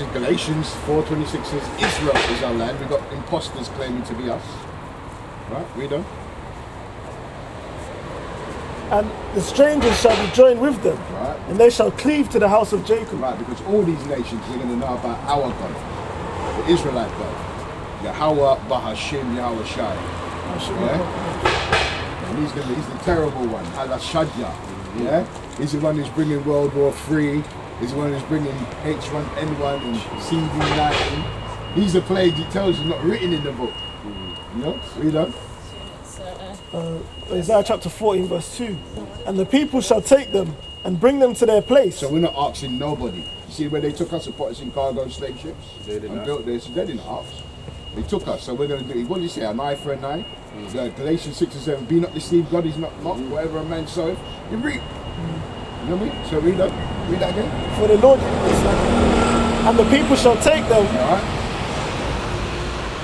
Galatians 4:26 says Israel is our land. We've got imposters claiming to be us. Right, read on. And the strangers shall be joined with them, Right. and they shall cleave to the house of Jacob. Right, because all these nations we're going to know about our God, the Israelite God. Yahweh, Bahashim, Yahweh Shai. Yeah? And he's the terrible one, Al-Ashadya. Yeah? He's the one who's bringing World War III. He's the one who's bringing H1N1 and CD19. He's a plague he tells you not written in the book. You know? Read on. Isaiah chapter 14 verse 2. And the people shall take them and bring them to their place. So we're not asking nobody. You see where they took us and put us in cargo slave ships? And built this, they didn't ask. They took us, so we're going to do, what do you say, an eye for an eye? Galatians 6 and 7, be not deceived, God is not mocked, whatever a man soweth, you reap. You know what I mean? So read that again. For the Lord is like, and the people shall take them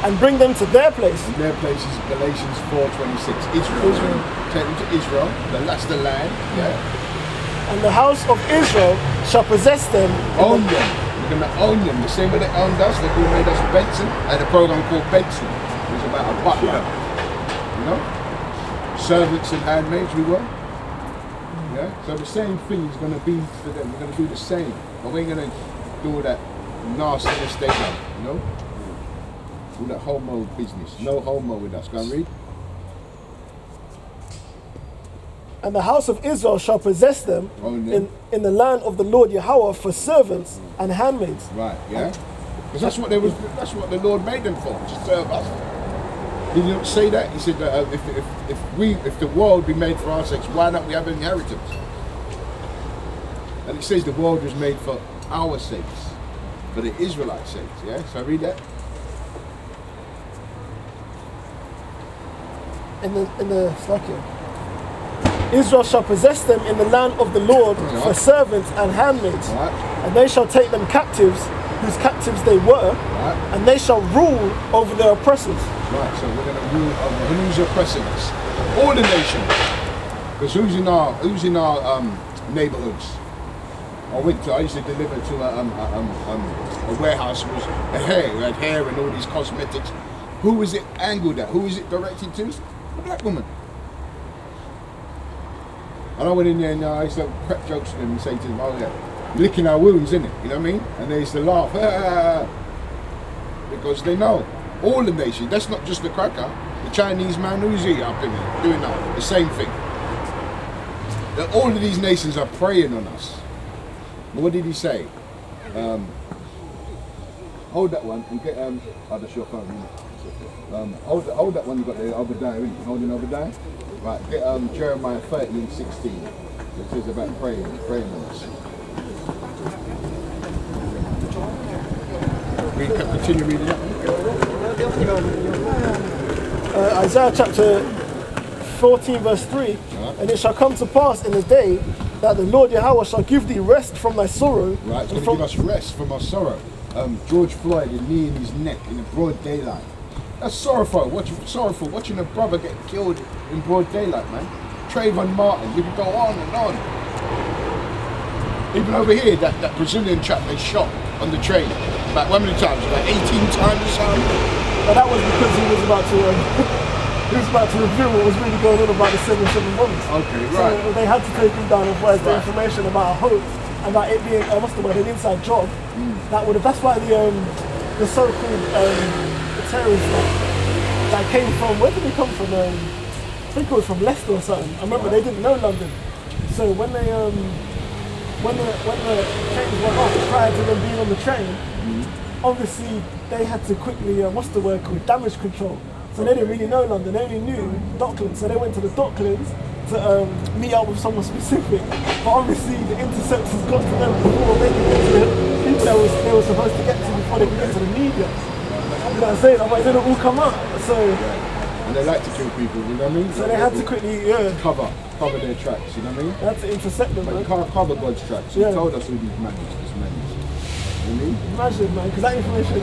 and bring them to their place. And their place is Galatians 4:26, Israel. Take them to Israel, that's the land, yeah. And the house of Israel shall possess them. Own them. We're going to own them. The same way they owned us, they made us Benson. I had a program called Benson. It was about a butler. You know? Servants and handmaids we were. Yeah? So the same thing is going to be for them. We're going to do the same. But we ain't going to do all that nastiness they done. You know? All that homo business. No homo with us. Go and read. And the house of Israel shall possess them in the land of the Lord Yahweh for servants and handmaids. Right, yeah. Because that's what the Lord made them for, to serve us. Did he not say that? He said that if the world be made for our sakes, why not we have an inheritance? And it says the world was made for our sakes, for the Israelite sakes. Yeah. So read that. In the Slakia. Israel shall possess them in the land of the Lord for servants and handmaids, and they shall take them captives, whose captives they were, and they shall rule over their oppressors. Right, so we're going to rule over who's oppressing us, all the nations. Because who's in our neighborhoods? I used to deliver to a warehouse who was a hair, who had hair and all these cosmetics. Who was it angled at? Who was it directed to? A black woman. And I went in there and I used to crack jokes to them and say to them, oh yeah, licking our wounds, innit? You know what I mean? And they used to laugh, because they know, all the nations, that's not just the cracker, the Chinese man, who's he up in there doing that? The same thing. That all of these nations are preying on us. What did he say? Hold that one and get, that's your phone, isn't it? Hold that one you got there, Obadiah, isn't it? Holding Obadiah? Right, get Jeremiah 30:16. It says about praying on us. Continue reading that. Isaiah chapter 14 verse 3. And it shall come to pass in the day that the Lord Yahweh shall give thee rest from thy sorrow. Right, it's going to give us rest from our sorrow. George Floyd, a knee in his neck in the broad daylight. That's sorrowful. Watching a brother get killed in broad daylight, man. Trayvon Martin. You can go on and on. Even over here, that Brazilian chap they shot on the train. About how many times? About 18 times or something. But that was because he was about to reveal what was really going on about the 7-7 bombs. Okay, right. So they had to take him down, otherwise the information about a hoax, about it being an inside job. That's why the so-called terrorists that came from, where did they come from? I think it was from Leicester or something. I remember they didn't know London. So when the trains went off prior to them being on the train, obviously they had to quickly, damage control. So they didn't really know London, they only knew Docklands. So they went to the Docklands to meet up with someone specific. But obviously the interceptors got to them before they could get to the people they were supposed to get to before they could get to the media. You know what I'm saying? Otherwise they don't all come up. So, and they like to kill people, you know what I mean? So they had to quickly cover their tracks, you know what I mean? They had to intercept them, but man. You can't cover God's tracks. He told us who these man is. You know what I mean? Imagine, man, because that information,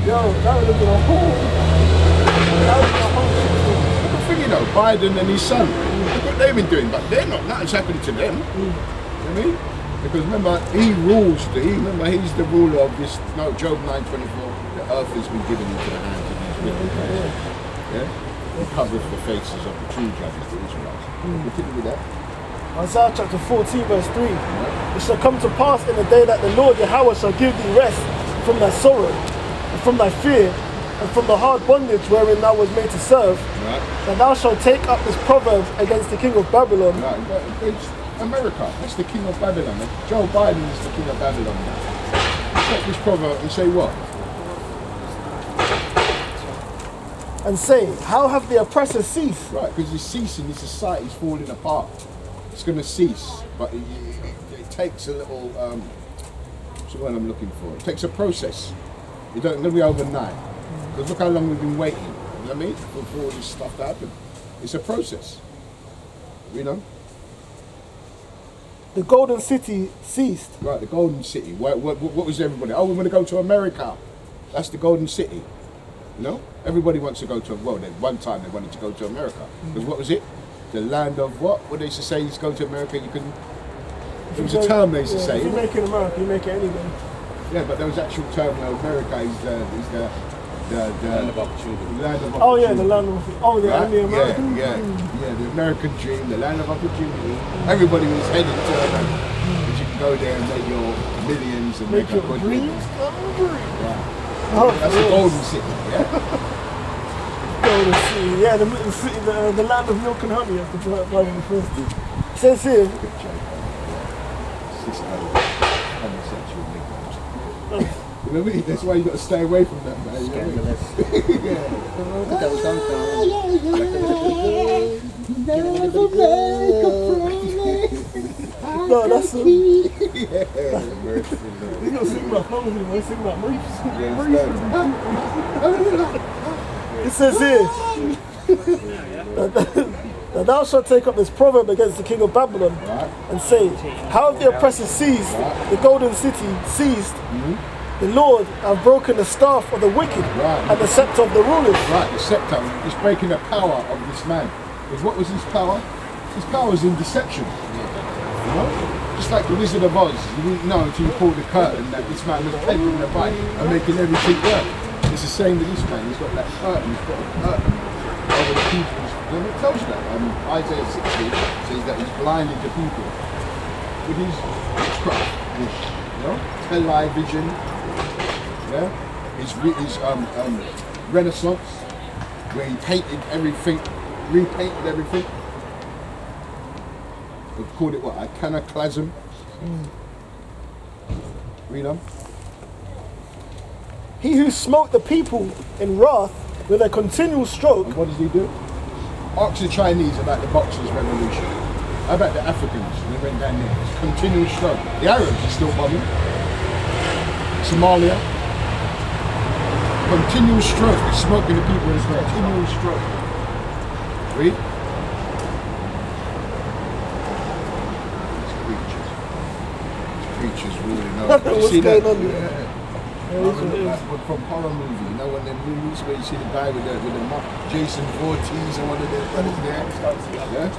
that would have been a whole Look at thing, you know, Biden and his son. Look what they've been doing, but nothing's happening to them. You know what I mean? Because remember, he rules. He's the ruler of this. No, Job 9:24. The earth has been given into the hands of these wicked guys. Yeah. He covers the faces of the true judges, the Israelites. Continue with that. Isaiah chapter 14 verse 3. It shall come to pass in the day that the Lord Yahweh shall give thee rest from thy sorrow, and from thy fear, and from the hard bondage wherein thou was made to serve, that thou shalt take up this proverb against the king of Babylon. It's America, that's the king of Babylon. Joe Biden is the king of Babylon now. Take this proverb and say what? And say, how have the oppressors ceased? Right, because it's ceasing, the society's falling apart. It's going to cease, but it takes a little, what's the word I'm looking for? It takes a process. It's not going to be overnight. Because look how long we've been waiting, you know what I mean, for all this stuff to happen. It's a process, you know? The golden city ceased. Right, the golden city. What was everybody? Oh, we want to go to America. That's the golden city. You know? Everybody wants to go to, well, then one time they wanted to go to America. Because what was it? The land of what? What they used to say, you go to America, you can... It was a term they used to say. If you make it in America, you make it anywhere. Yeah, but there was actual term, America is the land of opportunity. Land of opportunity. Oh yeah, the land of, oh the, right? the American. Yeah, the American dream, the land of opportunity. Everybody was heading to America. But you can go there and make your millions and make your a good dreams come true. Yeah. Oh, that's the golden city, yeah? Golden city, yeah, the city, the land of milk and honey, as the Bible refers to. It says here. Homosexual niggas. You know what I mean? That's why you got to stay away from that, man. Scandalous. Yeah. That was No, that's a... Yeah. He's not singing about flowers anymore, he's singing about reefs. It says here, that thou shalt take up this proverb against the king of Babylon, and say, how have the oppressors seized, the golden city seized, the Lord have broken the staff of the wicked, and the scepter of the rulers. Right, the scepter is breaking the power of this man. Because what was his power? His power was in deception. You know? Just like the Wizard of Oz, you didn't know until you pulled the curtain that this man was taking the bite and making everything work. It's the same with this man. He's got that curtain, he's got a curtain over the people. And it tells you that. Isaiah 60 says that he's blinded the people with his witchcraft, you know, television, yeah, his Renaissance, where he painted everything, repainted everything. We've called it what? Iconoclasm. Read on. He who smote the people in wrath with a continual stroke. And what does he do? Ask the Chinese about the Boxers' revolution. How about the Africans when they went down there? It's continual stroke. The Arabs are still bombing. Somalia. Continual stroke. They're smoking the people in continual stroke. Read. Creatures ruling over. What's See going that? on there? From horror movie, you know, one of them movies where you see the guy with the Jason Voorhees and one of them brothers there. Yeah?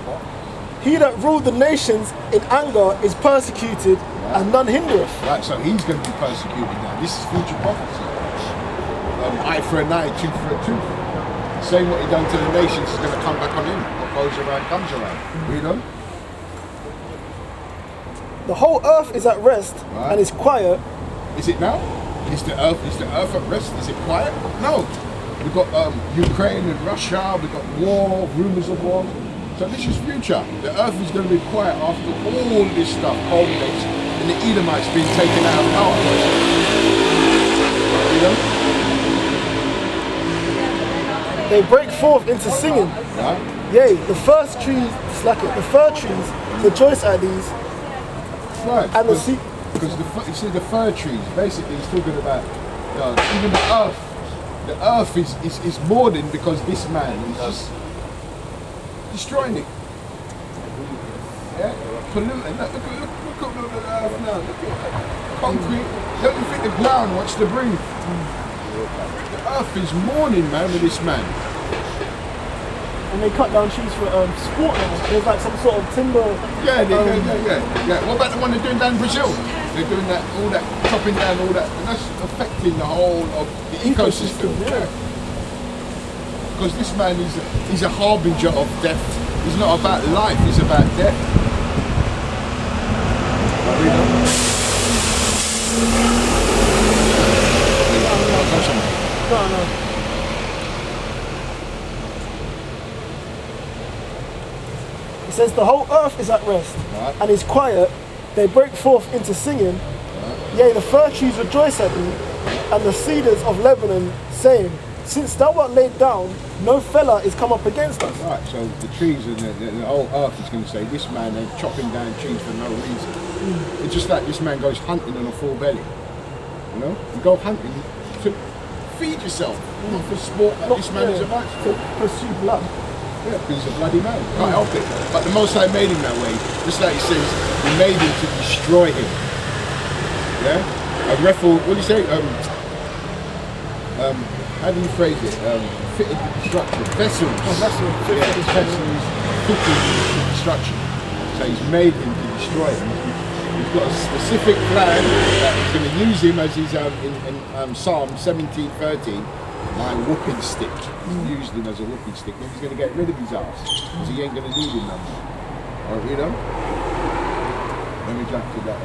He that ruled the nations in anger is persecuted, and none hindereth. Right, so he's going to be persecuted now. This is future prophecy. Eye for an eye, tooth for a tooth. Saying what he done to the nations is going to come back on him. What goes around comes around. Read on. The whole earth is at rest and is quiet. Is it now? Is the earth at rest? Is it quiet? No. We've got Ukraine and Russia, we've got war, rumours of war. So this is future. The earth is going to be quiet after all this stuff culminates and the Edomites being taken out of power. You know? They break forth into singing. Right? Yea, the first trees, the fir trees rejoice at these. Right. And the because you see the fir trees, basically he's talking about even the earth. The earth is mourning because this man is just destroying it. Yeah? Polluting. Look at the earth now. Look at concrete. Don't you think the ground wants to breathe? The earth is mourning, man, with this man. and they cut down trees for sport now. There's like some sort of timber. Yeah. What about the one they're doing down in Brazil? They're doing that, all that, chopping down all that, and that's affecting the whole of the ecosystem. Yeah. Because this man he's a harbinger of death. He's not about life, he's about death. No. It says the whole earth is at rest and is quiet. They break forth into singing. Yea, the fir trees rejoice at thee, and the cedars of Lebanon, saying, since thou art laid down, no fella is come up against us. Right, so the trees and the whole earth is going to say, this man is chopping down trees for no reason. It's just like this man goes hunting on a full belly. You know? You go hunting to feed yourself, not for sport like this man is about. To pursue blood. Yeah, because he's a bloody man. Can't help it. But the Most High made him that way. Just like he says, he made him to destroy him. Yeah? A refuge, what do you say? How do you phrase it? Fitted to destruction. Vessels. Vessels fitted to destruction. So he's made him to destroy him. He's got a specific plan that he's going to use him as he's in Psalm 17:13. My whooping stick. He's used him as a whooping stick. Then he's going to get rid of his ass because he ain't going to need him no more. Or, you know? Let me jump to that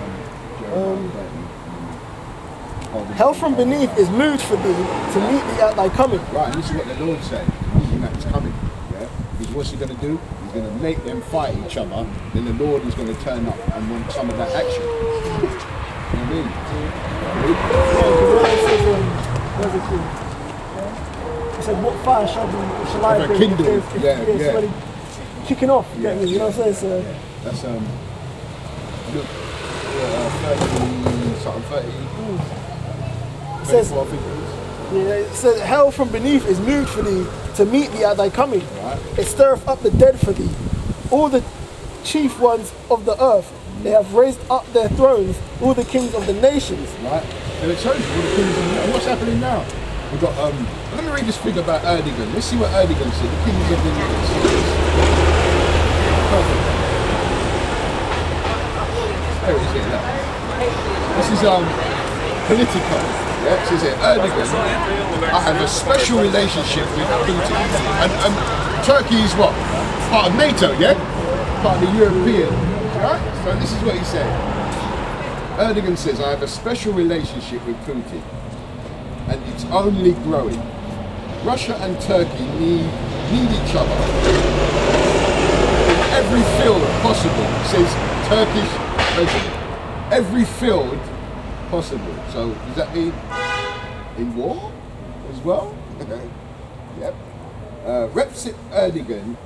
hell from beneath is moved for thee to meet thee at thy coming. Right, and this is what the Lord said. Meeting that is coming. Yeah? Because what's he going to do? He's going to make them fight each other. Then the Lord is going to turn up and want some of that action. You know what I mean? Where's it called? He said, what fire shall I bring? Kindle. It's already kicking off. You know what I'm saying? So, that's look, 30. It says, hell from beneath is moved for thee to meet thee at thy coming. Right. It stirreth up the dead for thee. All the chief ones of the earth, they have raised up their thrones, all the kings of the nations. Right. And it shows you all the kings and what's happening now. We've got, let me read this thing about Erdogan. Let's see what Erdogan said, the kings of the nations. Perfect. There it is here, look. This is Politico. Yeah, it says here, Erdogan, I have a special relationship with Putin. And Turkey is what? Part of NATO, yeah? Part of the European. Right? So this is what he said. Erdogan says, I have a special relationship with Putin. And it's only growing. Russia and Turkey need each other in every field possible, says Turkish president. Every field possible. So does that mean in war as well? Yep. Recep Erdogan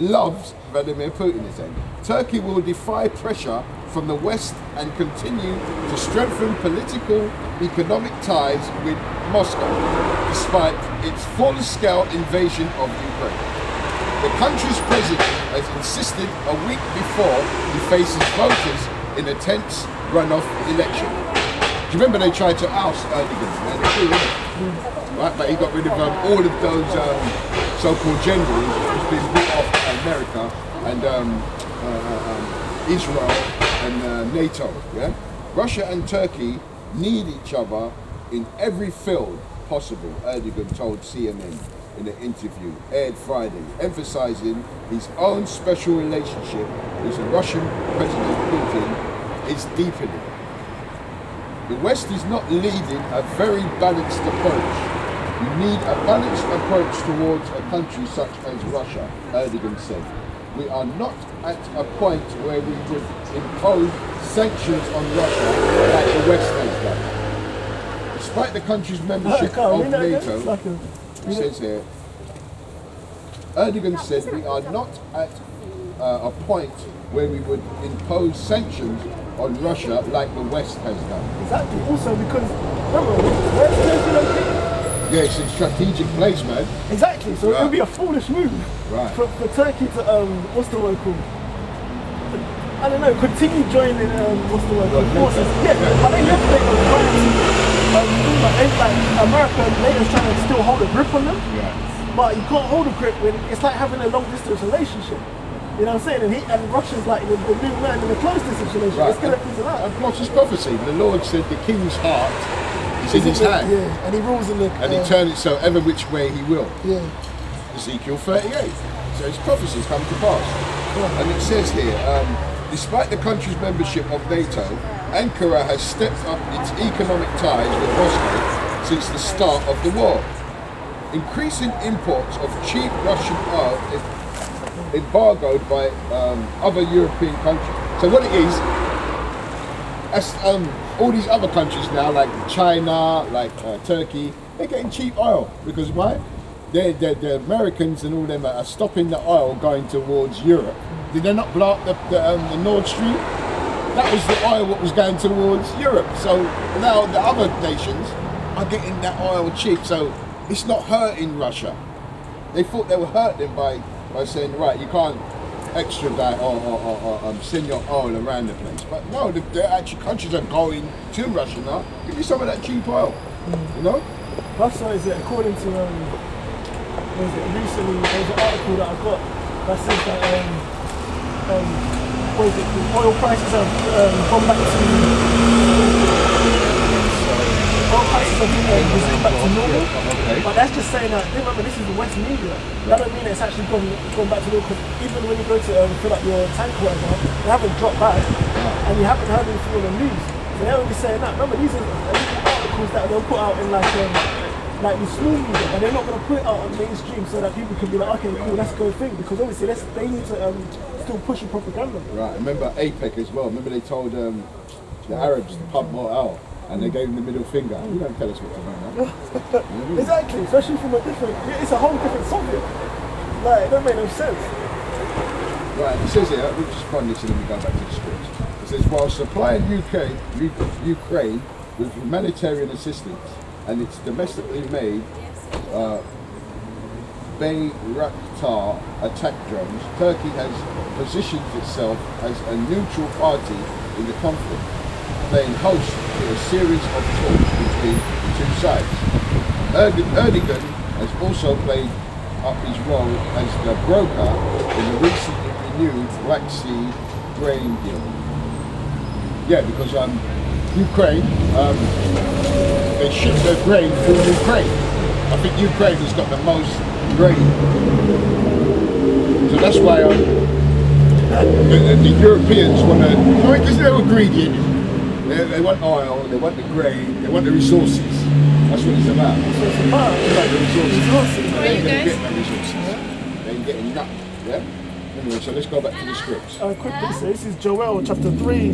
loves Vladimir Putin, is saying. Turkey will defy pressure from the West and continue to strengthen political, economic ties with Moscow, despite its full-scale invasion of Ukraine. The country's president has insisted a week before he faces voters in a tense runoff election. Do you remember they tried to oust Erdogan? Right, but he got rid of all of those so-called generals who's been brought off America and Israel and NATO. Yeah, Russia and Turkey need each other in every field possible. Erdogan told CNN in an interview aired Friday, emphasizing his own special relationship with the Russian President Putin is deepening. The West is not leading a very balanced approach. You need a balanced approach towards a country such as Russia, Erdogan said. We are not at a point where we would impose sanctions on Russia like the West has done. Despite the country's membership of NATO, it says here, Erdogan said we are not at a point where we would impose sanctions on Russia like the West has done. Exactly. Also because, remember, where's Turkey located? Yeah, it's a strategic place, man. Exactly. So it would be a foolish move for Turkey to, what's the word called? I don't know, continue joining, what's the word called? Forces. Yeah, but they yesterday were trying to, like America, NATO's trying to still hold a grip on them. Yeah. But you can't hold a grip when it's like having a long distance relationship. You know what I'm saying? And Russia's like the new man in a close distance relationship. Right. It's gonna fizzle out. And plus his prophecy, the Lord said the king's heart is in his hand. Yeah, and he rules in the. And he turned it so ever which way he will. Yeah. Ezekiel 38. So his prophecies come to pass. Yeah. And it says here, despite the country's membership of NATO, Ankara has stepped up its economic ties with Moscow since the start of the war. Increasing imports of cheap Russian oil is embargoed by other European countries. So what it is, as all these other countries now, like China, like Turkey, they're getting cheap oil because why? The Americans and all them are stopping the oil going towards Europe. Did they not blow up the Nord Stream? That was the oil what was going towards Europe. So now the other nations are getting that oil cheap. So it's not hurting Russia. They thought they were hurting by saying, right, you can't extradite or send your oil around the place. But no, the actual countries are going to Russia now. Give me some of that cheap oil, you know? That's why is it according to recently there was an article that I got that says that the oil prices have gone back to resumed back to normal. Okay. But that's just saying that, remember this is the West media. That don't mean it's actually gone back to normal, because even when you go to fill up your tank or whatever, they haven't dropped back and you haven't heard anything on the news. So they're only saying that. Remember, these are articles that they'll put out in like the small media, and they're not going to put it out on mainstream so that people can be like, okay, cool, let's go think, because obviously they need to still push the propaganda. Right, remember APEC as well. Remember they told the Arabs to pump more oil, and they gave them the middle finger. You don't tell us what to do now. You know what I mean? Exactly, especially from a different, it's a whole different subject. Like, it don't make no sense. Right, it says here, we'll just find this and then we go back to the script. It says, while supplying Ukraine with humanitarian assistance and its domestically made Bayraktar attack drones, Turkey has positioned itself as a neutral party in the conflict, playing host to a series of talks between the two sides. Erdogan has also played up his role as the broker in the recently renewed Black Sea grain deal. Yeah, because Ukraine, they ship their grain through Ukraine. I think Ukraine has got the most grain. So that's why the Europeans want to, because they were greedy. They want oil, they want the grain, they want the resources. That's what it's about. So it's about The resources. Where They you ain't going to guys? get the resources. They ain't getting nothing. Yeah? Anyway, so let's go back to the scripts. quickly, so this is Joel chapter 3,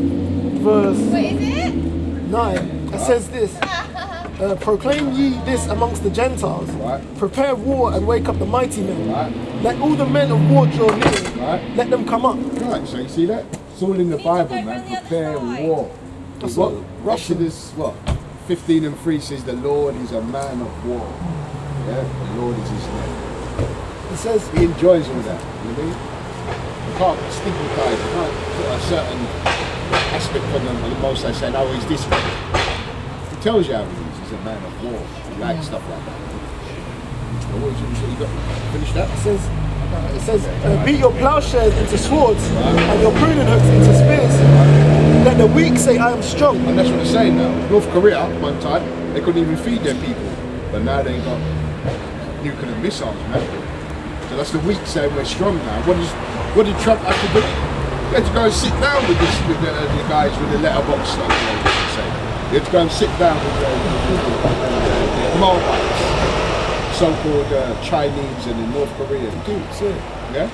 verse Wait, is it? 9. It says this. Proclaim ye this amongst the Gentiles. Right. Prepare war and wake up the mighty men. Right. Let all the men of war draw near. Right. Let them come up. Right, so you see that? It's all in the Bible, man. Prepare war. That's What? what- Exodus, 15:3 says the Lord is a man of war. Yeah, the Lord is his name. It says, He enjoys all that, you know what I mean? You can't stigmatize, you can't put a certain aspect on them, and the most I say, oh, he's this way. He tells you how he is, he's a man of war. He likes stuff like that. So what you got? Finish that? it says, beat your plowshares into swords and your pruning hooks into spears. Let the weak say, I am strong. And that's what they're saying now. North Korea, one time, they couldn't even feed their people. But now they got nuclear missiles, man. So that's the weak saying we're strong now. What did Trump have to do? He had to go and sit down with the guys with the letterbox stuff. He had to go and sit down with the Moabites, so-called Chinese and the North Korean dudes. Yeah?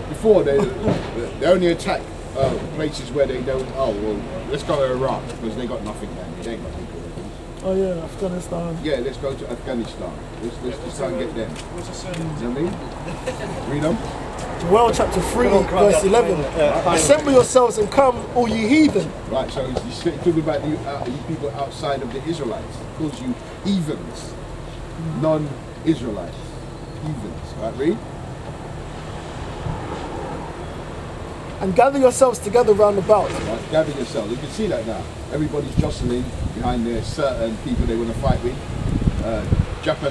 Before, they only attack places where they don't, let's go to Iraq because they got nothing there. They ain't got nuclear weapons. Oh yeah, Afghanistan. Yeah, let's go to Afghanistan. Let's try and get them. What's the You know what I mean? Read them. Joel chapter 3, verse 11. Assemble yourselves and come, all ye heathen. Right, so he's talking about you people outside of the Israelites. He calls you heathens, non-Israelites. Heathens. Right, read. And gather yourselves together round about. Right, gather yourselves. You can see that now. Everybody's jostling behind their certain people they want to fight with.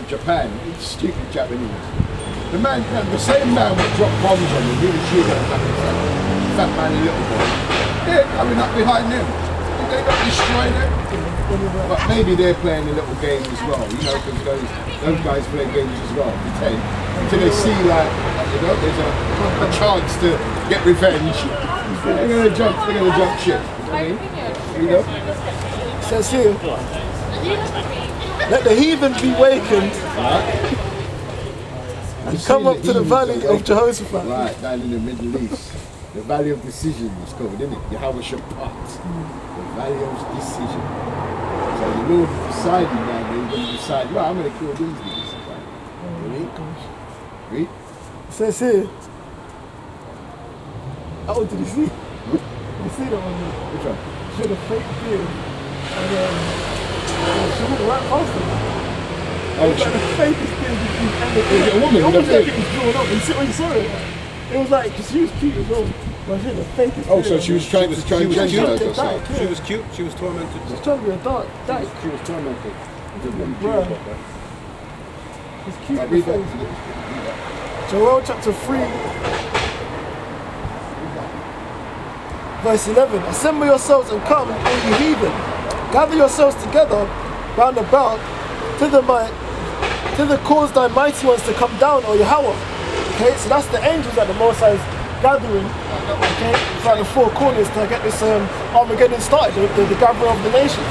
Japan, it's stupid Japanese. The same man would drop bombs on him, he was shooting at that fat man and little boy. They're coming up behind them. Did they not destroy them? But maybe they're playing a little game as well, you know, because those guys play games as well, pretend. Until they see, like, you know, there's a chance to get revenge. They're gonna jump ship. You know? It says here, let the heathen be wakened and come up to the valley of Jehoshaphat. Right, down in the Middle East. The valley of decision is called, isn't it? Yahweh Shabbat. The valley of decision. So the Lord is deciding down there, he's going to decide, well, I'm going to kill these niggas. Read? It says here, oh, did you see? Did you see that one? Which one? She had a fake beard and she went right past him. Oh, it was like the fakest beard you've ever seen. Was it a woman? It almost with a like beard? it was drawn up. You see when you saw it? It was like, because she was cute as well. But she had the fakest Oh, beard. so she was trying to transgender She herself. was She was cute, she was tormented. She was trying to be a dark. She was tormented. Bruh. It's cute. Now, in the read face. that. Joel chapter 3, verse 11. Assemble yourselves and come, all you heathen. Gather yourselves together round about to the cause thy mighty ones to come down, O Yahweh. Okay, so that's the angels that the Most High is gathering. Okay, throughout the four corners to get this Armageddon started, the gathering of the nations.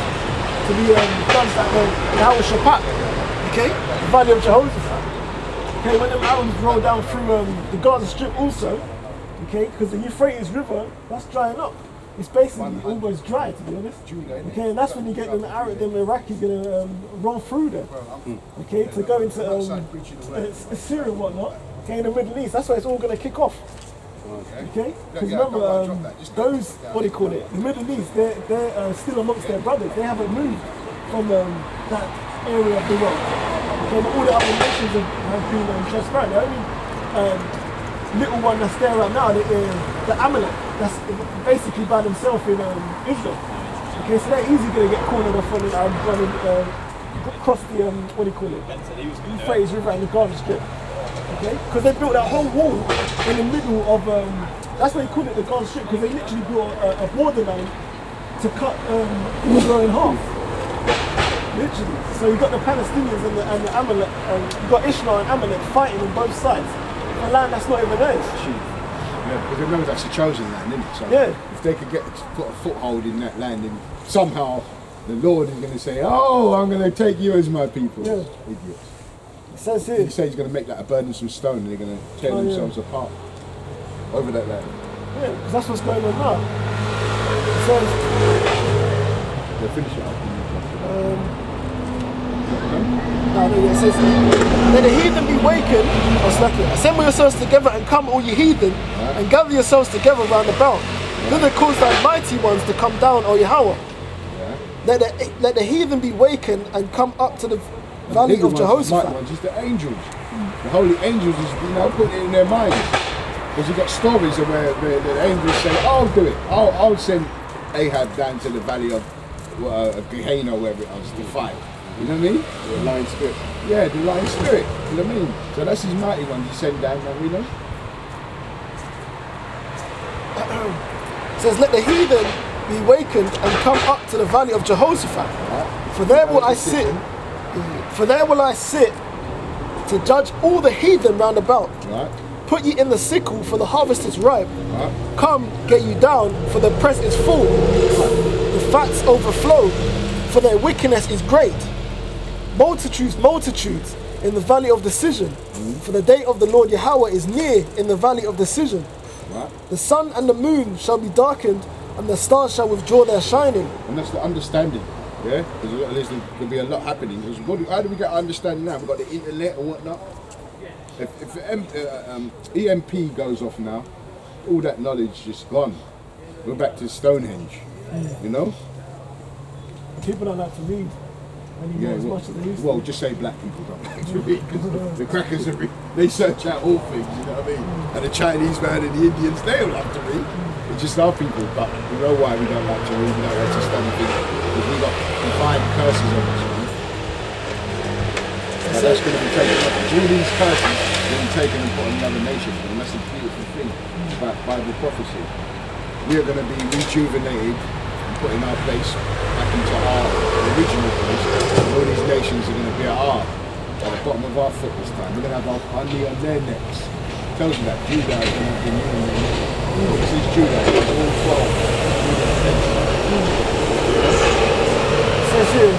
To be judged at the Yahweh Shabbat. Okay, the valley of Jehoshaphat. Okay, when them arrows roll down through the Gaza Strip also, okay, because the Euphrates River, that's drying up. It's basically almost dry, to be honest. Okay, and that's when you get them Iraqis gonna roll through there. Okay, to go into Syria and whatnot. Okay, in the Middle East, that's where it's all gonna kick off. Okay, because remember, those, what do you call it, the Middle East, they're still amongst their brothers. They haven't moved from that area of the world. Okay, but all the other nations have been transparent. The only little one that's there right now, the Amalek, that's basically by themselves in Israel. Okay, so they're easily going to get cornered off running across the, what do you call it, Euphrates River and the Gaza Strip. Okay, because they built that whole wall in the middle of, that's why they call it the Gaza Strip, because they literally built a borderline to cut Israel in half. Literally. So you've got the Palestinians and the Amalek, you've got Ishmael and Amalek fighting on both sides. A land that's not even theirs. Yeah, because they know that's a chosen land, isn't it? So yeah. If they could put a foothold in that land, and somehow the Lord is going to say, oh, I'm going to take you as my people. Yeah. Idiots. It says here. He says he's going to make that a burdensome stone and they're going to tear themselves apart over that land. Yeah, because that's what's going on now. It says... They'll finish it up. It says, let the heathen be wakened, assemble yourselves together and come, all you heathen, and gather yourselves together round about. Then they cause thy mighty ones to come down, O Yahweh. Let the heathen be wakened and come up to the valley of Jehoshaphat. Ones is the angels. The holy angels is, putting it in their minds. Because you've got stories of where the angels say, I'll do it. I'll send Ahab down to the valley of Gehenna or wherever it was to fight. You know what I mean? The lion spirit. Yeah, the lion spirit. You know what I mean? So that's his mighty ones he sent down, you know? It says, let the heathen be wakened and come up to the valley of Jehoshaphat. For there will I sit. For there will I sit to judge all the heathen round about. Right. Put ye in the sickle, for the harvest is ripe. Right. Come, get you down, for the press is full. The fats overflow, for their wickedness is great. Multitudes, multitudes in the valley of decision. For the day of the Lord Yahweh is near in the valley of decision. Right. The sun and the moon shall be darkened, and the stars shall withdraw their shining. And that's the understanding, yeah? Because there'll be a lot happening. How do we get understanding now? We've got the internet and whatnot. If EMP goes off now, all that knowledge is just gone. We're back to Stonehenge, you know? People don't like to read anymore as much as they used to. Well, just say black people don't like to read, because the crackers they search out all things, you know what I mean? And the Chinese man and the Indians, they don't like to read. It's just our people, but we know why we don't like to read, we don't like to study things, because we got divine curses on us. that's going to be taken off. All these curses being taken and put on the other nations, and that's a beautiful thing about Bible prophecy. We are going to be rejuvenated and put in our place back into our original place. And all these nations are going to be at the bottom of our foot this time. We're going to have our honey on their necks. Tells you that Judah is going to have the knee on their neck. This is Judah, it's all 12. Says here,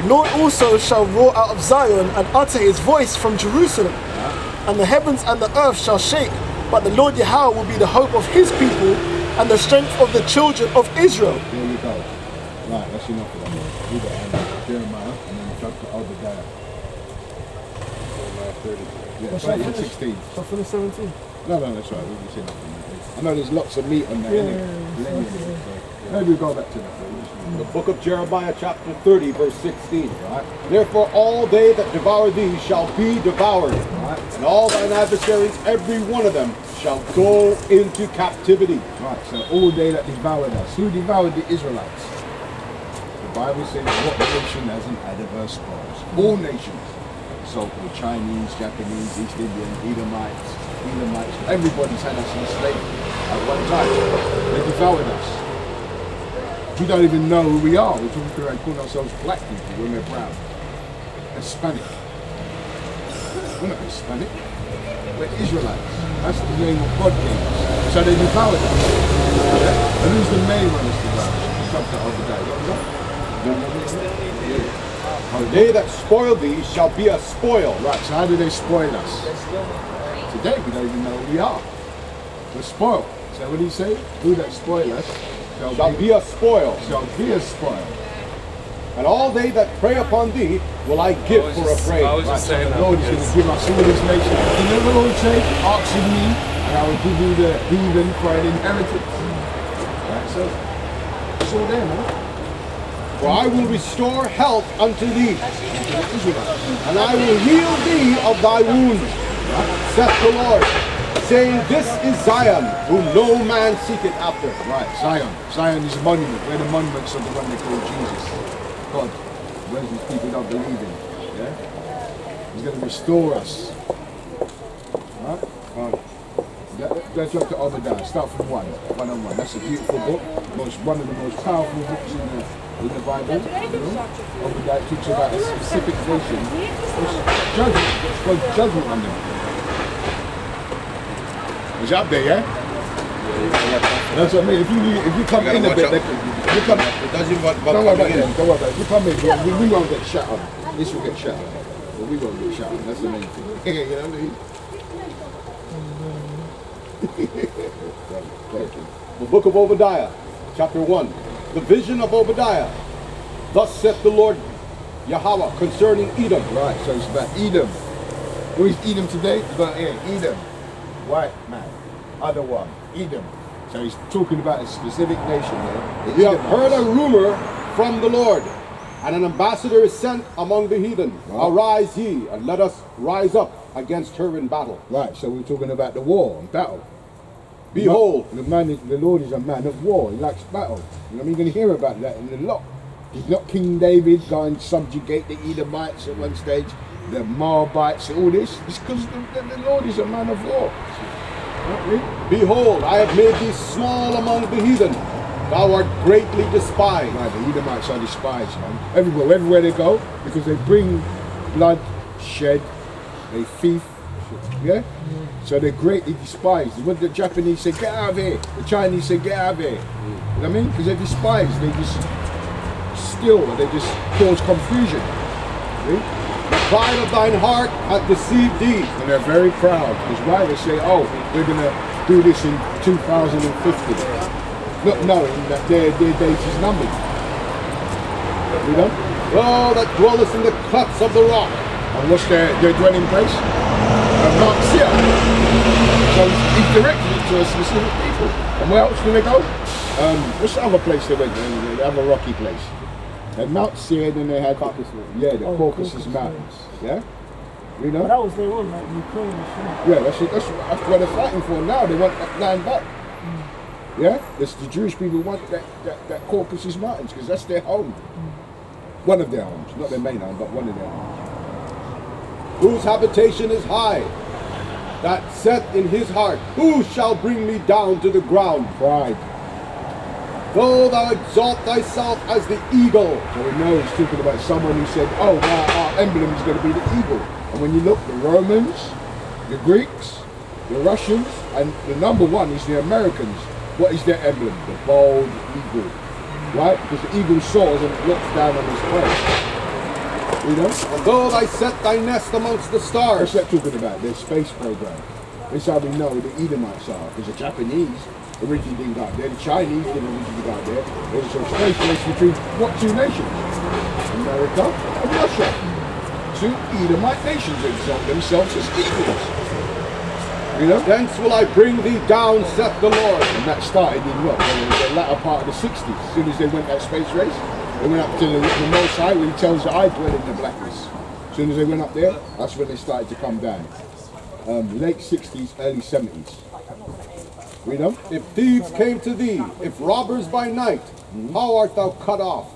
the Lord also shall roar out of Zion and utter his voice from Jerusalem, and the heavens and the earth shall shake, but the Lord Yahweh will be the hope of his people and the strength of the children of Israel. There you go. Right, that's enough of that. Judah, Jeremiah, and then jump to Obadiah. 30. Yeah, 16. So for the 17. No, that's right. We'll see nothing. I know there's lots of meat on there. Maybe we'll go back to that. The book of Jeremiah chapter 30 verse 16. Right. Therefore all they that devour thee shall be devoured. Right. And all thine adversaries, every one of them, shall go into captivity. Right, so all they that devoured us. Who devoured the Israelites? The Bible says what nation hasn't had adverse spoils? All nations. So-called Chinese, Japanese, East Indian, Edomites, everybody's had us in slavery at one time. They devoured us. We don't even know who we are. We're talking around calling ourselves black people when we're brown. Hispanic. We're not Hispanic. We're Israelites. That's the name of God gave us. So they devoured us. Yeah? And who's the main one that's devoured? Come to Obadiah. They that spoil thee shall be a spoil. Right, so how do they spoil us? Today we don't even know who we are. We're spoiled. So what do you say? Who that spoil us shall be a spoil. Shall be a spoil. And all they that prey upon thee will I give for a prey. Right, so the Lord is going to give us all these nations. You know the Lord say, ask of me, and I will give you the heathen for an inheritance. Right, so it's all there, man. For I will restore health unto thee, and I will heal thee of thy wounds, saith the Lord, saying, this is Zion, whom no man seeketh after. Right, Zion. Zion is a monument. We're the monuments of the one they call Jesus. God, where's these people don't believe in? Yeah? He's going to restore us. Right? Let's jump to Obadiah. Start from one on one. That's a beautiful book. One of the most powerful books in the Bible. Obadiah talks about a specific nation. God's judgment on them. Is up there, yeah? That's what I mean. If you come in a bit, you come. It doesn't want Don't worry about it. Don't worry about it. If you come in, we won't get shut up. This will get shut up. But we won't get shut up. That's the main thing. You know what I mean? The book of Obadiah, chapter 1. The vision of Obadiah. Thus saith the Lord Yahweh concerning Edom. Right, so it's about Edom. Who is Edom today? You've got here, Edom. White man. Other one. Edom. So he's talking about a specific nation there. We have heard a rumor from the Lord, and an ambassador is sent among the heathen. Right. Arise ye, and let us rise up against her in battle. Right, so we're talking about the war and battle. Behold, the Lord is a man of war. He likes battle. You know, you're going to hear about that in a lot. He's not King David going to subjugate the Edomites at one stage, the Moabites, all this. It's because the Lord is a man of war. Behold, I have made thee small among the heathen. Thou art greatly despised. Right, the Edomites are despised, man. Everywhere they go, because they bring blood, shed, they thief. Yeah? So they're greatly despised. When the Japanese say, get out of here, the Chinese say, get out of here. You know what I mean? Because they're despised. They just steal, they just cause confusion. See? The pride of thine heart hath deceived thee. And they're very proud. Because why? They say, oh, we're going to do this in 2050. Not knowing that their days is numbered. You know? Thou that dwellest in the clefts of the rock. And what's their dwelling place? Mount Seir. So he's directed it to a specific people. And where else do they go? What's the other place they went? They have a rocky place. At Mount Seir, then they had Caucasus. Yeah, the Caucasus Mountains. Yeah? You know? But that was their one, like Ukraine and shit. Yeah, that's what they're fighting for now. They want that land back. Yeah? The Jewish people want that Caucasus Mountains because that's their home. One of their arms, not their main arm, but one of their arms. Whose habitation is high, that saith in his heart, who shall bring me down to the ground? Pride. Though thou exalt thyself as the eagle. So we know he's talking about someone who said, oh, our emblem is going to be the eagle. And when you look, the Romans, the Greeks, the Russians, and the number one is the Americans. What is their emblem? The bald eagle. Right? Because the eagle soars and it looks down on his prey. You know? And though thy set thy nest amongst the stars. What's that talking about? Their space program. This is how we know who the Edomites are. Because the Japanese originally didn't go out there. The Chinese didn't originally go out there. There was a space race between what two nations? America and Russia. Two Edomite nations exalt themselves as equals. You know? Thence will I bring thee down, saith the Lord. And that started in what? The latter part of the 60s. As soon as they went that space race, they went up to the Most High where he tells that I dwell in the blackness. As soon as they went up there, that's when they started to come down. Late 60s, early 70s. You know? If thieves came to thee, if robbers by night, how art thou cut off?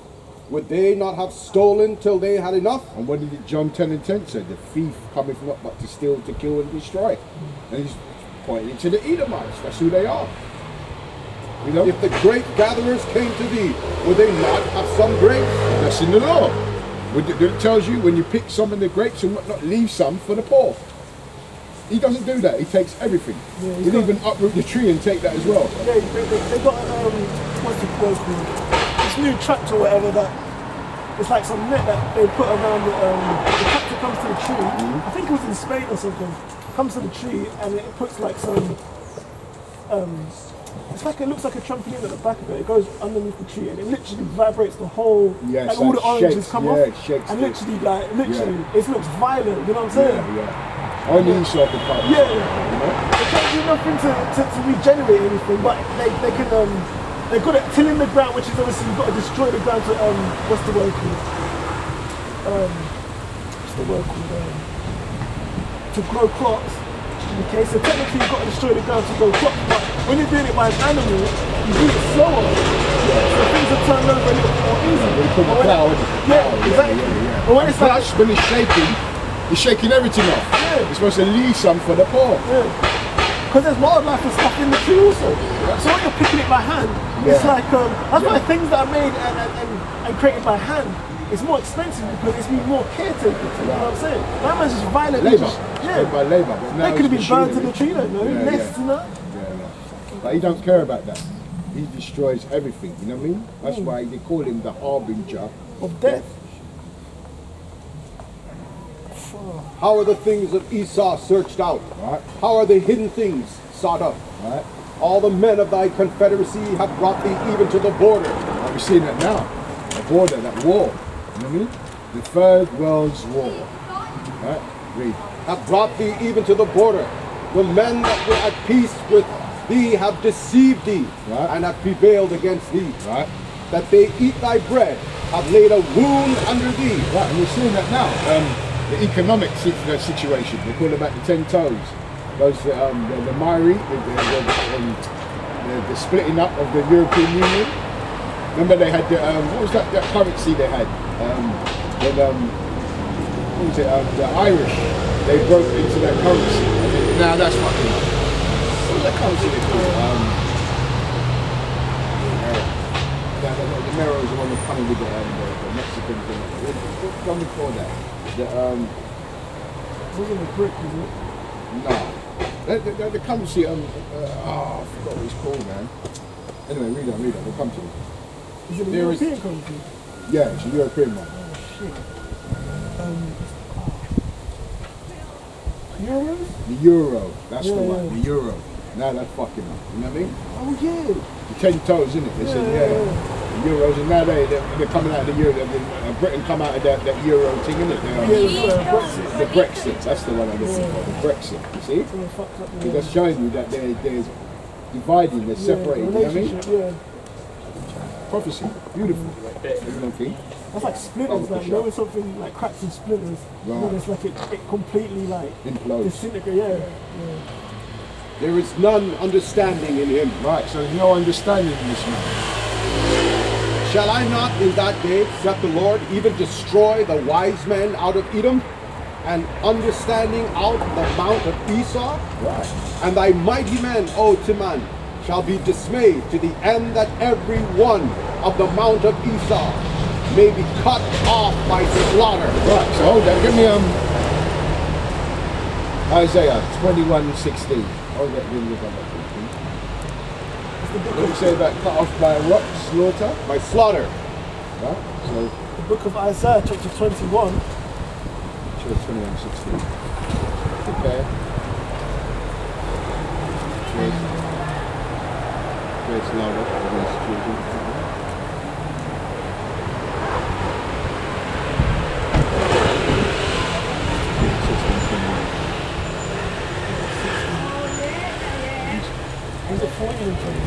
Would they not have stolen till they had enough? And what did John 10 and 10 say? The thief cometh not but to steal, to kill and destroy. And he's pointing to the Edomites. That's who they are. You know? If the grape gatherers came to thee, would they not have some grapes? That's in the law. It tells you when you pick some of the grapes, you not leave some for the poor. He doesn't do that. He takes everything. Yeah, he'll even uproot the tree and take that as well. Yeah, they got what's the word called? This new tractor or whatever that it's like some net that they put around the tractor comes to the tree. I think it was in Spain or something. Comes to the tree and it puts like some it's like it looks like a trampoline at the back of it. It goes underneath the tree and it literally vibrates the whole and all the oranges come off. And literally it looks violent, you know what I'm saying? Yeah. Only Esau can come. Yeah. You know? They can't do nothing to regenerate anything, but they can they've got it tilling the ground, which is obviously you've got to destroy the ground to what's the word called? To grow crops. Okay, so technically you've got to destroy the ground to grow crops, but when you're doing it by an animal, you do it slower. So things are turned over a little bit more easy. Exactly. But when it's like when it's shaking, it's shaking everything off. Yeah. It's supposed to leave some for the poor. Yeah. Because there's wildlife and stuff in the tree also. Yeah. So when you're picking it by hand, it's like, that's why things that are made and created by hand, it's more expensive because it's been more caretaken. You know what I'm saying? That man's just violently labour. By labour. But now they could have been burned to the tree, don't know? Nests and that. But he don't care about that. He destroys everything, you know what I mean? That's why they call him the harbinger of death. How are the things of Esau searched out? Right. How are the hidden things sought up? Right. All the men of thy confederacy have brought thee even to the border. We're seeing that now. The border, that war. You know what I mean? The Third World's War. Right? Read. Have brought thee even to the border. The men that were at peace with thee have deceived thee, and have prevailed against thee. Right. That they eat thy bread, have laid a wound under thee. Right, and we're seeing that now. The economic situation, they call it about the 10 toes. Those, the Maori, the splitting up of the European Union. Remember they had the, what was that currency they had? What was it, the Irish, they broke into that currency. Nah, that's fucking, what was that currency they called? The Mero is the one that's coming with the Mexicans. What one before that? Wasn't a brick, is it? No. The currency, I forgot what it's called, man. Anyway, read on, we'll come to it. Is it a European currency? Yeah, it's a European one. Oh, shit. Euros? The euro, that's the Yeah. one, the euro. Now that's fucking up, you know what I mean? Oh, yeah. The 10 toes, isn't it? They said, the euros, and now they're coming out of the euro. Britain come out of that euro thing, isn't it? Brexit. The Brexit, that's the one I'm looking for, the Brexit, you see? Because that's showing you that there's dividing, they're separating, you know what I mean? Yeah. Prophecy, beautiful. Okay. That's like splinters, like, you know when something like cracks in splinters, right. You know, it's like it completely like implodes. Disintegrate, yeah. There is none understanding in him. Right, so there's no understanding in this man. Shall I not in that day, saith the Lord, even destroy the wise men out of Edom, and understanding out the mount of Esau? Right. And thy mighty men, O Timan, shall be dismayed to the end that every one of the mount of Esau may be cut off by slaughter. Right, so hold that. Give me Isaiah 21:16. Hold that. Give me what do you say about cut off by what? Slaughter? By slaughter. Right? So The book of Isaiah, chapter 21. sure 21:16. Prepare. It's louder against children. Is it 14 and 20?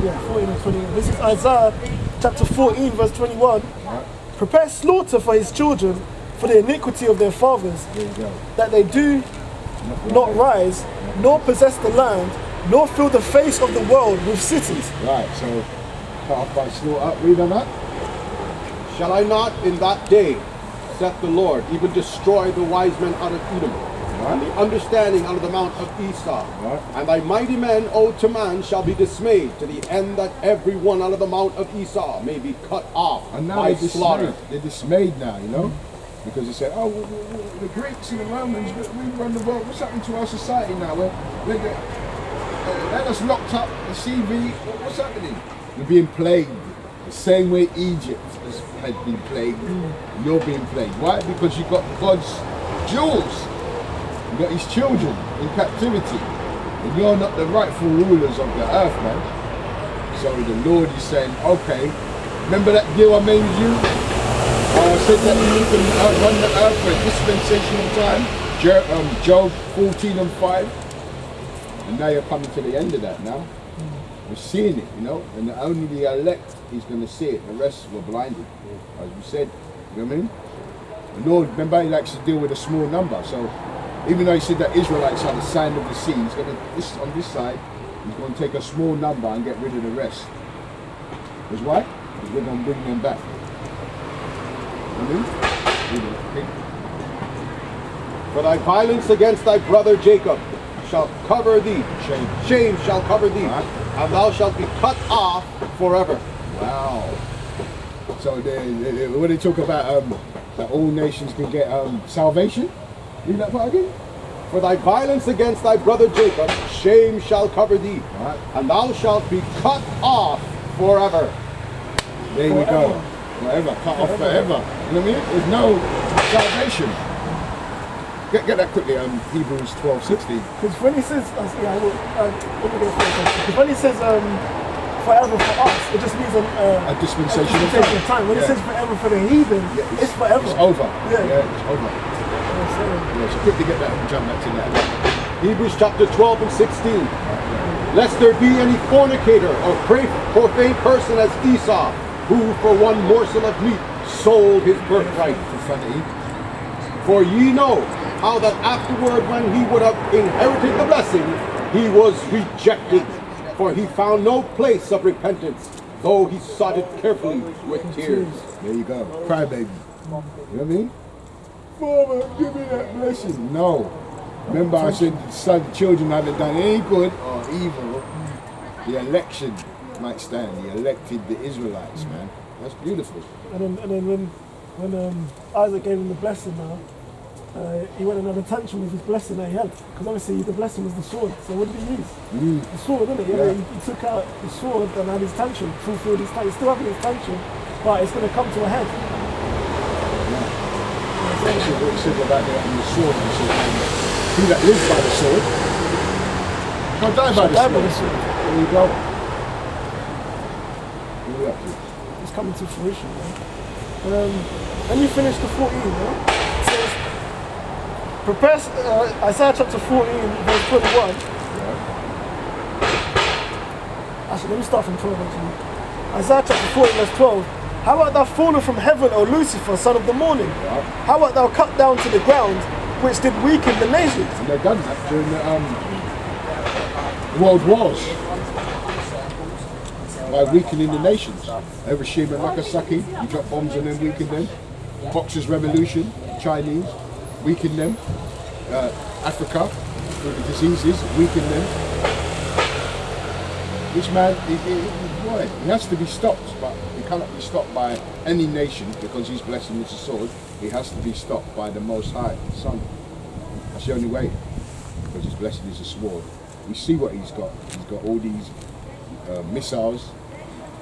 Yeah, 14 and 20. This is Isaiah chapter 14, verse 21. Prepare slaughter for his children for the iniquity of their fathers, There you go. that they do not rise, nor possess the land, nor fill the face of the world with cities. Right, so cut off by slaughter. Read on that. Shall I not in that day, saith the Lord, even destroy the wise men out of Edom, and the understanding out of the mount of Esau? Right. And thy mighty men, O Teman, shall be dismayed to the end that every one out of the mount of Esau may be cut off And now by they're slaughter. dismayed. They're dismayed now, you know? Because they said, oh, the Greeks and the Romans, we run the world. What's happening to our society now? They had us locked up, the CV. What's happening? We're being plagued. The same way Egypt had been plagued. You're being plagued. Why? Because you've got God's jewels. You've got his children in captivity. And you're not the rightful rulers of the earth, man. So the Lord is saying, okay, remember that deal I made with you? I said that you can run the earth for a dispensational time. Job 14:5. And now you're coming to the end of that now. We're seeing it, you know, and only the elect is going to see it. The rest were blinded, as we said. You know what I mean? The Lord, remember, he likes to deal with a small number. So even though he said that Israelites are the sand of the sea, he's going to, on this side, he's going to take a small number and get rid of the rest. Because why? Because we're going to bring them back. You know what I mean? For thy violence against thy brother Jacob shall cover thee. Shame shall cover thee. And thou shalt be cut off forever. Wow. So when they talk about that all nations can get salvation, read that part again. For thy violence against thy brother Jacob, shame shall cover thee, and thou shalt be cut off forever. There you go. Forever. Cut off forever. You know what I mean? There's no salvation. Get that quickly, Hebrews 12:16. Because when he says, let me go first. Because when he says forever for us, it just means a dispensation of time. When it says forever for the heathen, it's forever. It's over. Yeah. It's over. Yeah, so quickly get that and jump back to that. Hebrews chapter 12 and 16. Lest there be any fornicator or profane person as Esau, who for one morsel of meat sold his birthright. Profanity. For ye know how that afterward, when he would have inherited the blessing, he was rejected. For he found no place of repentance, though he sought it carefully with tears. There you go. Cry baby. You know what I mean? Father, give me that blessing. No. Remember I said the children haven't done any good or evil. The election might stand. He elected the Israelites, man. That's beautiful. And then when Isaac gave him the blessing now, he went and had a tantrum with his blessing that he had. Because obviously the blessing was the sword. So what did he use? The sword, didn't he? Yeah. He took out the sword and had his tantrum, fulfilled his tantrum. He's still having his tantrum, but it's going to come to a head. What he said about the sword. He said, he that lives by the sword can't die by the sword. There you go. It's coming to fruition, man. Then you finish the 14, man. It says, prepare, Isaiah chapter 14, verse 21. Actually, let me start from 12 actually. Isaiah chapter 14, verse 12. How art thou fallen from heaven, O Lucifer, son of the morning? How art thou cut down to the ground, which did weaken the nations? And they've done that during the world wars. by weakening the nations. Hiroshima and Nagasaki, you drop bombs on them, weaken them. Boxers Revolution, Chinese, weaken them. Africa, through the diseases, weaken them. This man, he has to be stopped, but he cannot be stopped by any nation because he's blessing with a sword. He has to be stopped by the Most High, Son. That's the only way, because his blessing is a sword. We see what he's got. He's got all these missiles,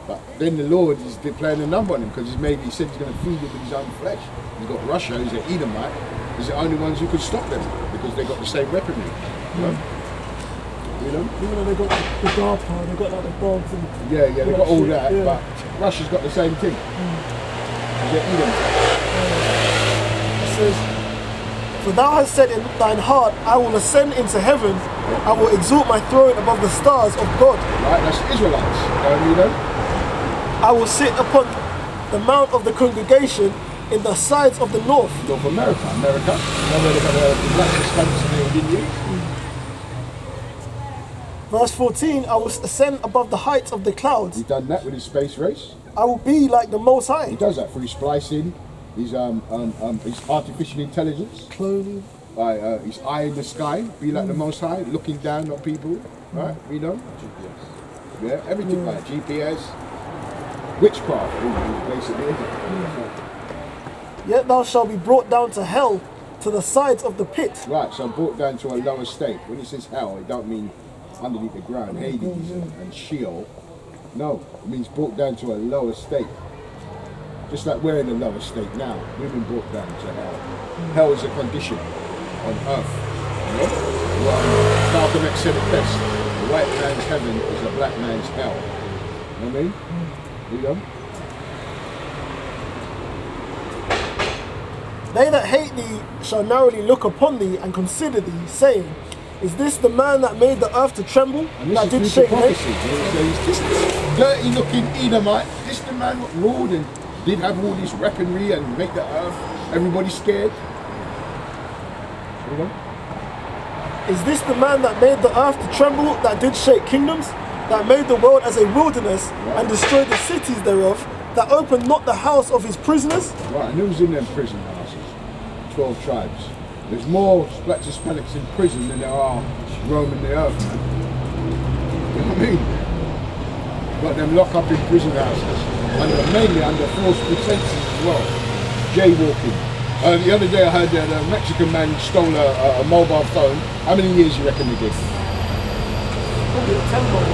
but then the Lord is playing a number on him because he said he's going to feed him with his own flesh. He's got Russia, who's an Edomite. He's the only ones who could stop them because they got the same weaponry. You know? Even though they got the DARPA, they got like the bombs and they got all that, but Russia's got the same thing. He's an Edomite. It says, "For thou hast said in thine heart, I will ascend into heaven, I will exalt my throne above the stars of God. Right, that's Israelites. You know? I will sit upon the mount of the congregation in the sides of the north." North America. You know where they got the black stamps and they didn't use? Verse 14, "I will ascend above the heights of the clouds. He's done that with his space race. I will be like the Most High." He does that through splicing, his artificial intelligence. Cloning. His eye in the sky, be like the Most High, looking down on people, right? You know? GPS. Yeah, everything like GPS. Witchcraft, basically, isn't it? "Yet thou shalt be brought down to hell, to the sides of the pit." Right, so brought down to a lower state. When it says hell, it don't mean underneath the ground, Hades and Sheol. No, it means brought down to a lower state. Just like we're in a lower state now, we've been brought down to hell. Hell is a condition on earth. You know? Well, Malcolm X said it best. The white man's heaven is a black man's hell. You know what I mean? You know? "They that hate thee shall narrowly look upon thee and consider thee, saying, Is this the man that made the earth to tremble, And that this did is shake prophecy. nations?" So is this dirty looking Edomite, this the man that ruled and did have all this weaponry and make the earth, everybody scared? You know? "Is this the man that made the earth to tremble, that did shake kingdoms, that made the world as a wilderness, and destroyed the cities thereof, that opened not the house of his prisoners?" Right, and who's in them prison houses? 12 tribes. There's more Blacks Hispanics in prison than there are roaming the earth, man. You know what I mean? Got them locked up in prison houses, mainly under false pretenses as well. Jaywalking. The other day I heard that a Mexican man stole a mobile phone. How many years you reckon he did? Probably 10 more.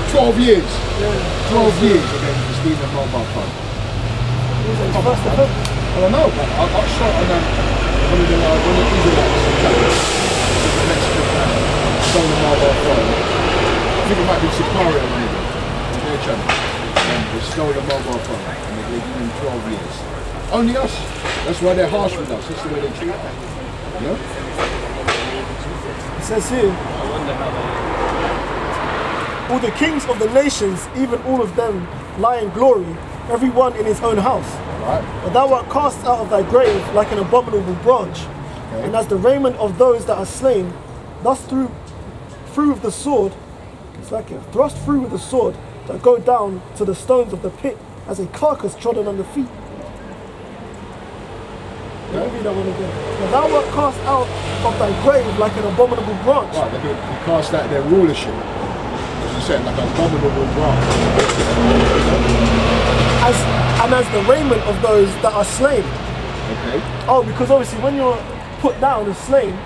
12 years. Yeah. 12 years again for stealing a mobile phone. It was his first offense. I don't know, but I got shot on one of the Israelites in Texas. The Mexican man stole a mobile phone. I think it might be Sicario maybe, on their channel. And they stole a mobile phone and they gave him 12 years. Only us. That's why they're harsh with us. That's the way they treat us. You know? It says here, "All the kings of the nations, even all of them, lie in glory, every one in his own house. Right? But thou art cast out of thy grave like an abominable branch, and as the raiment of those that are slain, thus through with the sword, it's like it, thrust through with the sword, that go down to the stones of the pit, as a carcass trodden under feet." Yeah. Maybe that one again. "But thou art cast out of thy grave like an abominable branch." Right, they cast out their rulership. As you said, like an abominable branch. As the raiment of those that are slain. Okay? Oh, because obviously when you're put down and slain,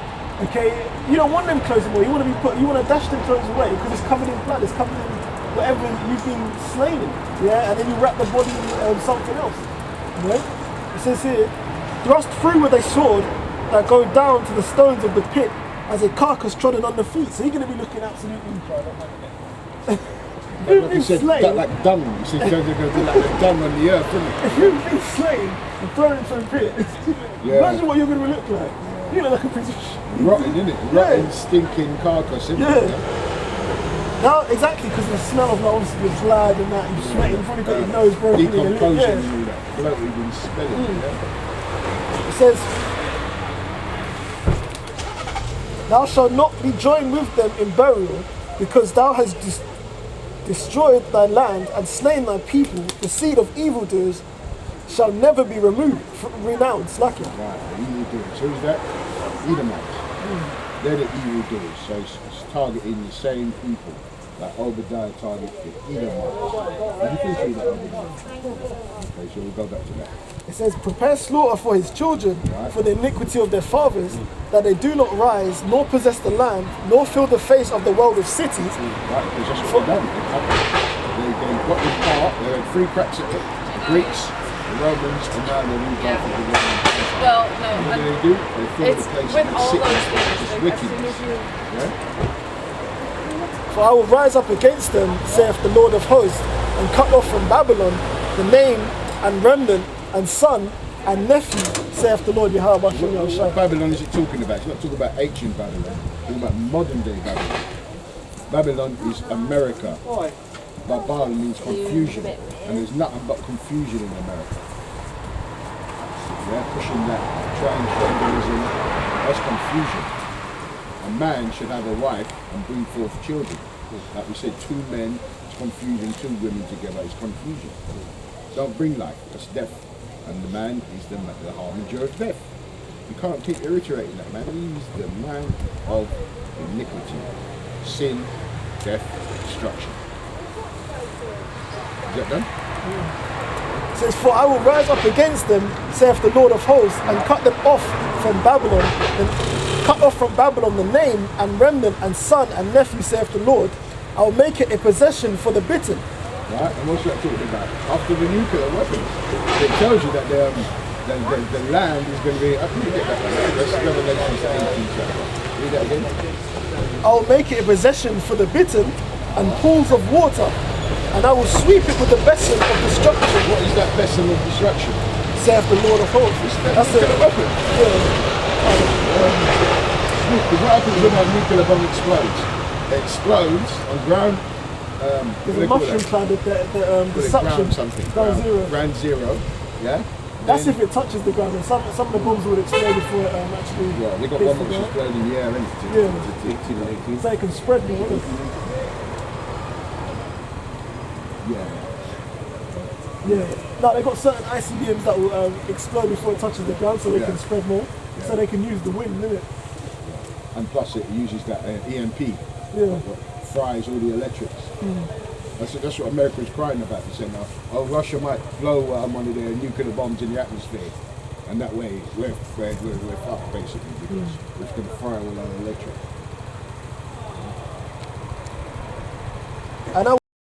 okay, you don't want them clothes anymore. You want to dash them clothes away because it's covered in blood. It's covered in whatever you've been slain in. Yeah, and then you wrap the body in something else. Right? It says here, "Thrust through with a sword that go down to the stones of the pit, as a carcass trodden under feet." So you're going to be looking absolutely. Like you said, like dung. You see, they're going to be like the dung on the earth, isn't it? If you've been slain and thrown into a pit, imagine what you're going to look like. You look like a piece of shit. Rotten, isn't it? Rotten, stinking carcass, isn't it? Now, exactly, because the smell of like, obviously your blood and that, you're sweating, you've probably got your nose broken. Decomposing and all that. Bloated and smelling. Yeah? It says, "Thou shalt not be joined with them in burial, because thou hast destroyed thy land and slain thy people, the seed of evildoers shall never be renowned. Slacker. Right, the evildoers. Who's that? Edomites. They're the evildoers. So it's targeting the same people. Like Obadiah targeted the Edomites. Did you finish reading that, Obadiah? Okay, so we'll go back to that. It says, prepare slaughter for his children, for the iniquity of their fathers, that they do not rise, nor possess the land, nor fill the face of the world with cities. Right, because that's what they've done. They got this part, they had 3 cracks at it. The Greeks, the Romans, and now they're moved after the Romans. Well, no, what do? They fill the place with with all sickness. those things. It's Like, as soon wickedness. as you Yeah? For I will rise up against them, saith the Lord of hosts, and cut off from Babylon the name and remnant and son and nephew, saith the Lord Yahweh. What Babylon is it talking about? It's not talking about ancient Babylon. It's talking about modern day Babylon. Babylon is America. Babel means confusion. And there's nothing but confusion in America. Yeah, pushing that transgenderism, that's confusion. A man should have a wife and bring forth children. Like we said, 2 men, it's confusion, 2 women together, it's confusion. Don't bring life, that's death. And the man is the harbinger of death. You can't keep reiterating that, man. He's the man of iniquity, sin, death, destruction. Is that done? It says, for I will rise up against them, saith the Lord of hosts, and cut them off from Babylon, and cut off from Babylon the name and remnant and son and nephew, saith the Lord. I will make it a possession for the bitten. Right, and what's that talking about? After the nuclear weapons, it tells you that the land is going to be. I can get that one. That's Revelation 18 chapter. Read that again. I will make it a possession for the bitten and pools of water, and I will sweep it with the besom of destruction. What is that besom of destruction? Saith the Lord of hosts. That's the nuclear weapon. Because what happens when a nuclear bomb explodes? It explodes on ground. There's a mushroom cloud at the suction. Ground zero. Yeah. That's if it touches the ground. And some of the bombs would explode before it actually. Well, they got hits one the which ground. exploded in the air, isn't it? Yeah. So it can spread more. Yeah. No, they've got certain ICBMs that will explode before it touches the ground, so they can spread more. Yeah. So they can use the wind, innit? And plus, it uses that EMP. Yeah. Fries all the electrics. That's what America is crying about. They're saying, oh, Russia might blow one of their nuclear bombs in the atmosphere, and that way we're fucked basically because it's going to fry all our electric.